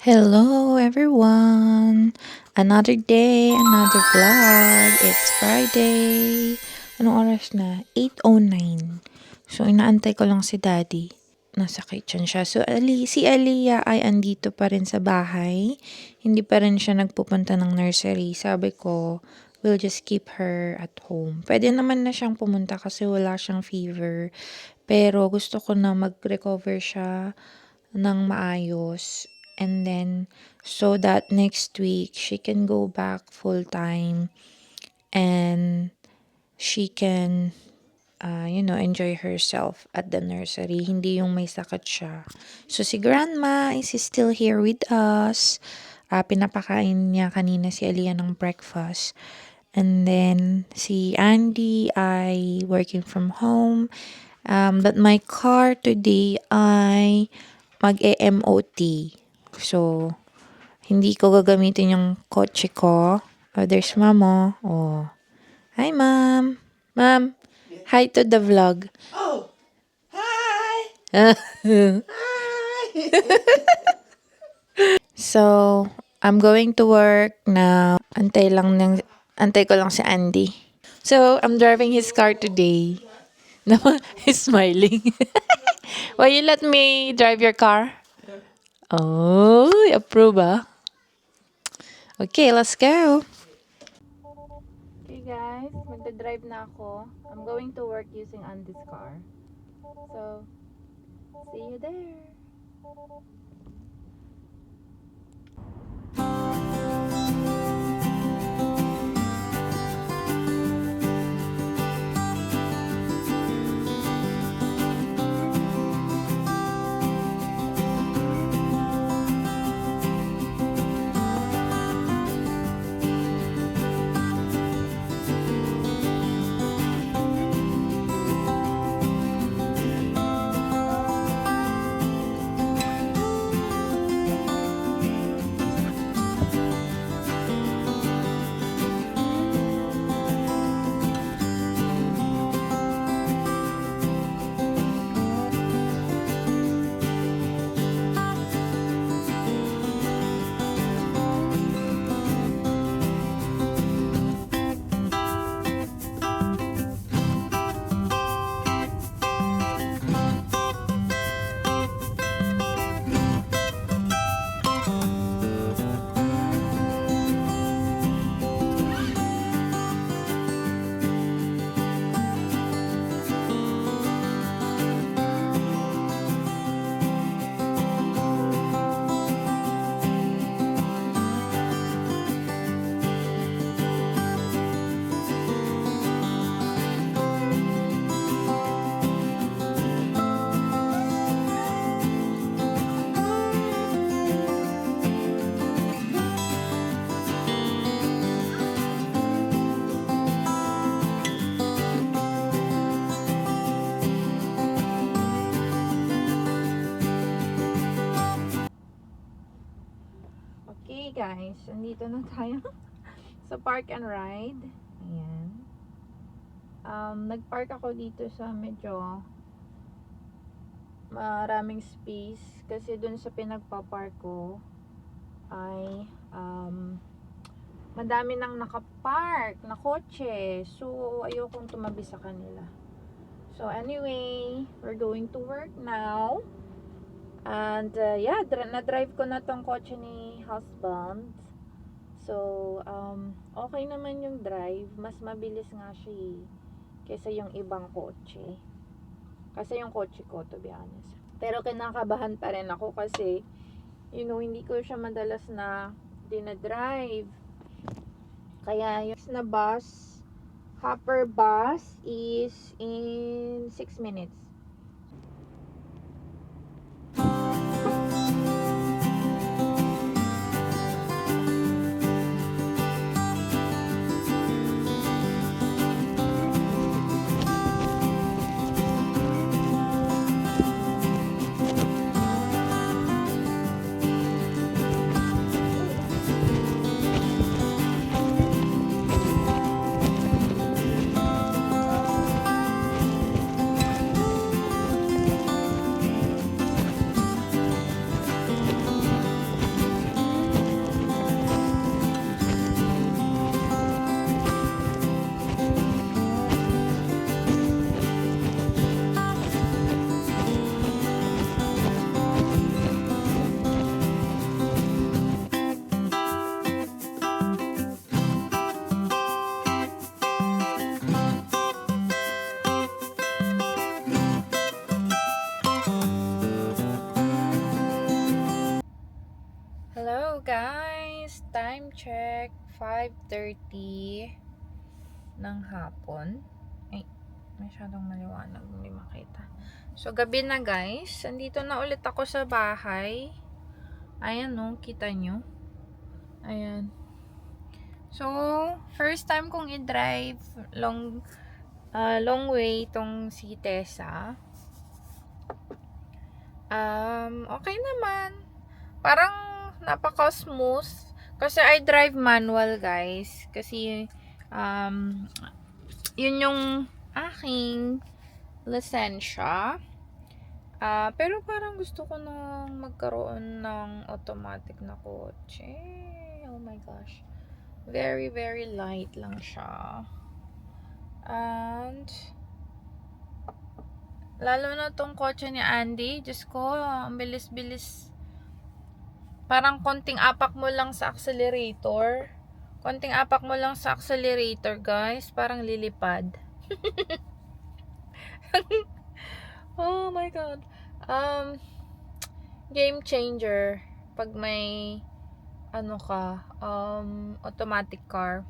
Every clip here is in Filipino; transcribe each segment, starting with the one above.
Hello everyone! Another day, another vlog. It's Friday. Anong oras na? 8:09. So, inaantay ko lang si Daddy. Nasa kitchen siya. So, si Aliyah ay andito pa rin sa bahay. Hindi pa rin siya nagpupunta ng nursery. Sabi ko, we'll just keep her at home. Pwede naman na siyang pumunta kasi wala siyang fever. Pero gusto ko na mag-recover siya ng maayos. And then, so that next week, she can go back full-time and she can, enjoy herself at the nursery. Hindi yung may sakit siya. So, si Grandma is still here with us. Pinapakain niya kanina si Aliyah ng breakfast. And then, si Andy ay working from home. But my car today ay mag-MOT. So, hindi ko gagamitin yung kotse ko. Oh, there's Mama. Oh. Hi, Ma'am. Ma'am, hi to the vlog. Oh, hi! So, I'm going to work now. Antay ko lang si Andy. So, I'm driving his car today. No, he's smiling. Will you let me drive your car? Oh, approve ah. Okay, let's go. Okay guys, magdadrive na ako. I'm going to work using Andy's car. So, see you there. Okay guys, andito na tayo sa park and ride. Ayan. Nagpark ako dito sa medyo maraming space kasi dun sa pinagpapark ko ay madami nang nakapark na kotse. So, ayokong tumabi sa kanila. So, anyway, we're going to work now. And, na-drive ko na tong kotse ni husband. So, okay naman yung drive. Mas mabilis nga siya kaysa yung ibang kotse. Kasi yung kotse ko, to be honest. Pero kinakabahan pa rin ako kasi, hindi ko siya madalas na dinadrive. Kaya yung na bus, hopper bus is in 6 minutes. check, 5:30 ng hapon. Ay, masyadong maliwanag, hindi makita. So, gabi na guys. Andito na ulit ako sa bahay. Ayan no, kita nyo. Ayan. So, first time kong i-drive long way tong si Tessa. Okay naman. Parang napaka-smooth. Kasi I drive manual, guys. Kasi, yun yung aking lisensya. Pero parang gusto ko nang magkaroon ng automatic na kotse. Oh my gosh. Very, very light lang siya. And, lalo na tong kotse ni Andy. Diyos ko, ang bilis-bilis. Parang konting apak mo lang sa accelerator. Konting apak mo lang sa accelerator, guys. Parang lilipad. Oh my God. Game changer. Pag may, automatic car.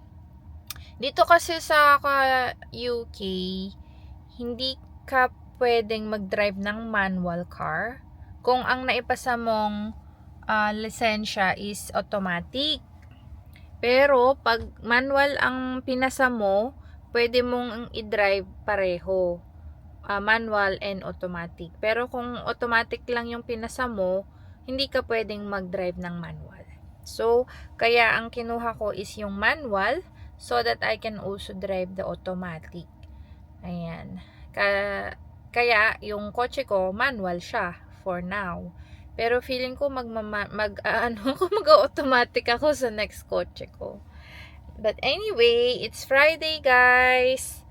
Dito kasi sa UK, hindi ka pwedeng mag-drive ng manual car kung ang naipasa mong lisensya is automatic. Pero pag manual ang pinasa mo, pwede mong i-drive pareho. Manual and automatic. Pero kung automatic lang yung pinasa mo, hindi ka pwedeng mag-drive ng manual. So, kaya ang kinuha ko is yung manual so that I can also drive the automatic. Ayan. Kaya yung kotse ko, manual siya for now. Pero feeling ko mag-automatic ako sa next kotse ko. But anyway, it's Friday, guys.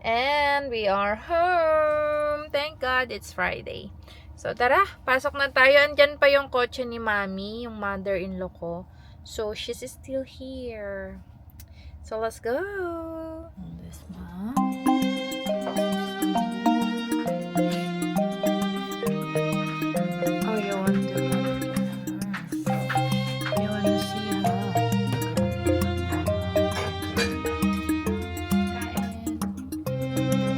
And we are home. Thank God it's Friday. So, tara. Pasok na tayo. Andyan pa yung kotse ni Mami, yung mother-in-law ko. So, she's still here. So, let's go. This mom. Oh, you want to You want to see her? Kain.